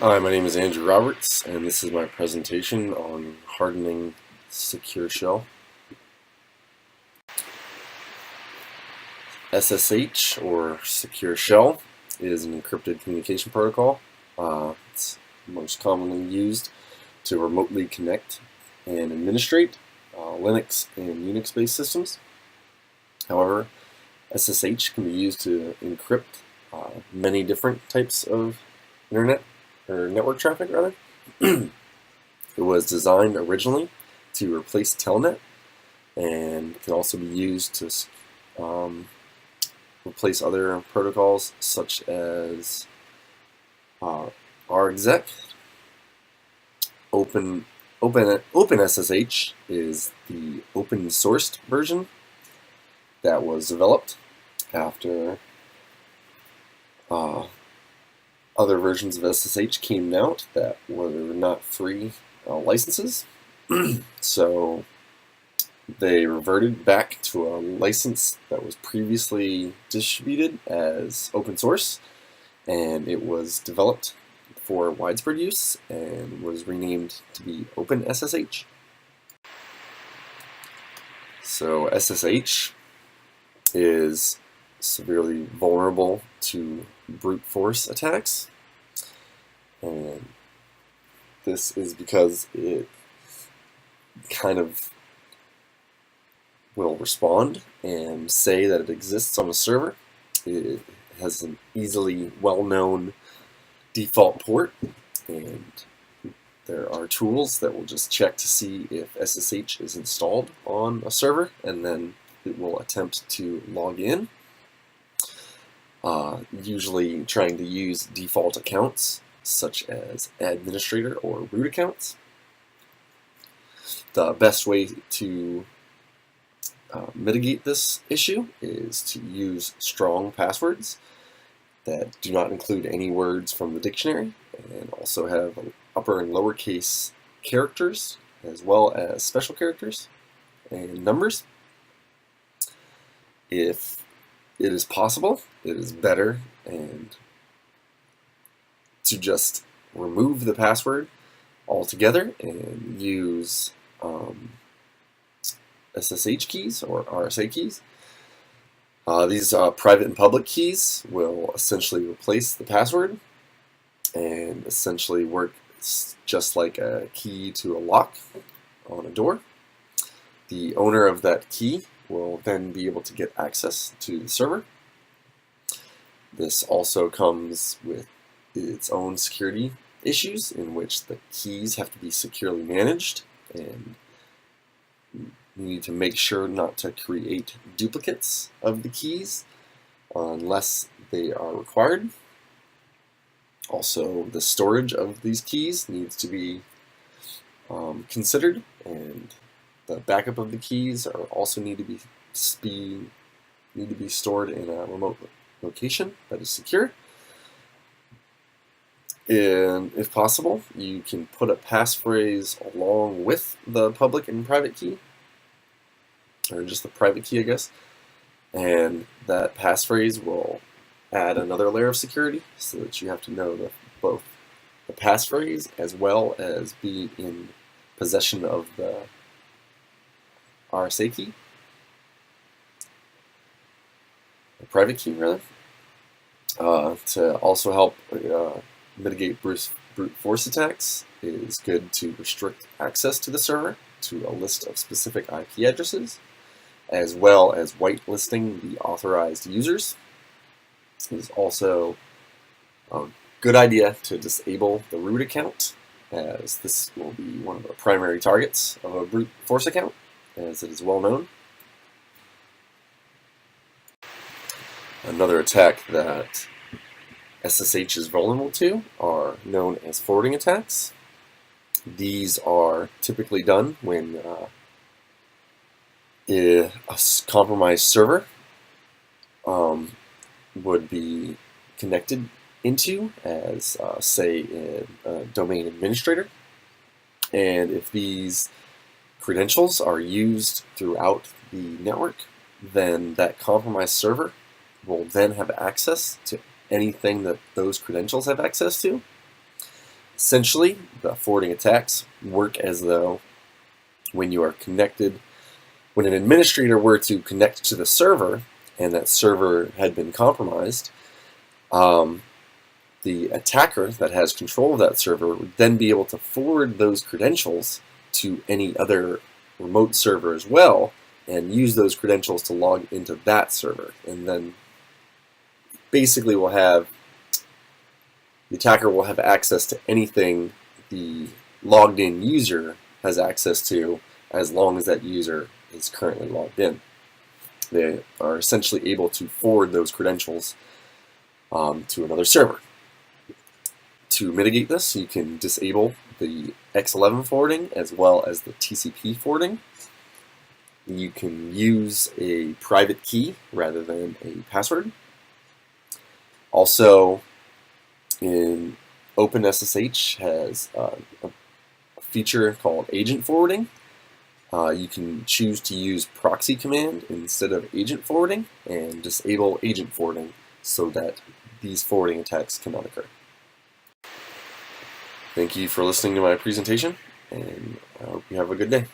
Hi, my name is Andrew Roberts, and this is my presentation on hardening secure shell. SSH, or secure shell, is an encrypted communication protocol. It's most commonly used to remotely connect and administrate Linux and Unix-based systems. However, SSH can be used to encrypt many different types of internet or network traffic, rather. It was designed originally to replace Telnet and can also be used to replace other protocols such as RExec. OpenSSH is the open sourced version that was developed after other versions of SSH came out that were not free licenses. So they reverted back to a license that was previously distributed as open source, and it was developed for widespread use and was renamed to be OpenSSH. So SSH is severely vulnerable to brute force attacks, and this is because it kind of will respond and say that it exists on a server. It has an easily well-known default port, and there are tools that will just check to see if SSH is installed on a server, and then it will attempt to log in, usually trying to use default accounts such as administrator or root accounts. The best way to mitigate this issue is to use strong passwords that do not include any words from the dictionary, and also have upper and lowercase characters as well as special characters and numbers. If it is possible, it is better and to just remove the password altogether and use SSH keys or RSA keys. These private and public keys will essentially replace the password and essentially work just like a key to a lock on a door. The owner of that key will then be able to get access to the server. This also comes with its own security issues, in which the keys have to be securely managed, and you need to make sure not to create duplicates of the keys unless they are required. Also, the storage of these keys needs to be considered, and the backup of the keys are also need to be stored in a remote location that is secure. And if possible, you can put a passphrase along with the public and private key, or just the private key, I guess, and that passphrase will add another layer of security, so that you have to know both the passphrase as well as be in possession of the RSA key, the private key rather, to also help mitigate brute force attacks. It is good to restrict access to the server to a list of specific IP addresses, as well as whitelisting the authorized users. It is also a good idea to disable the root account, as this will be one of the primary targets of a brute force account, as it is well known. Another attack that SSH is vulnerable to are known as forwarding attacks. These are typically done when a compromised server would be connected into as, say, a domain administrator. And if these credentials are used throughout the network, then that compromised server will then have access to anything that those credentials have access to. Essentially, the forwarding attacks work as though when you are connected, when an administrator were to connect to the server and that server had been compromised, the attacker that has control of that server would then be able to forward those credentials to any other remote server as well and use those credentials to log into that server. And then basically the attacker will have access to anything the logged in user has access to as long as that user is currently logged in. They are essentially able to forward those credentials to another server. To mitigate this, you can disable the X11 forwarding as well as the TCP forwarding. You can use a private key rather than a password. Also, OpenSSH has a feature called agent forwarding. You can choose to use proxy command instead of agent forwarding and disable agent forwarding so that these forwarding attacks cannot occur. Thank you for listening to my presentation, and I hope you have a good day.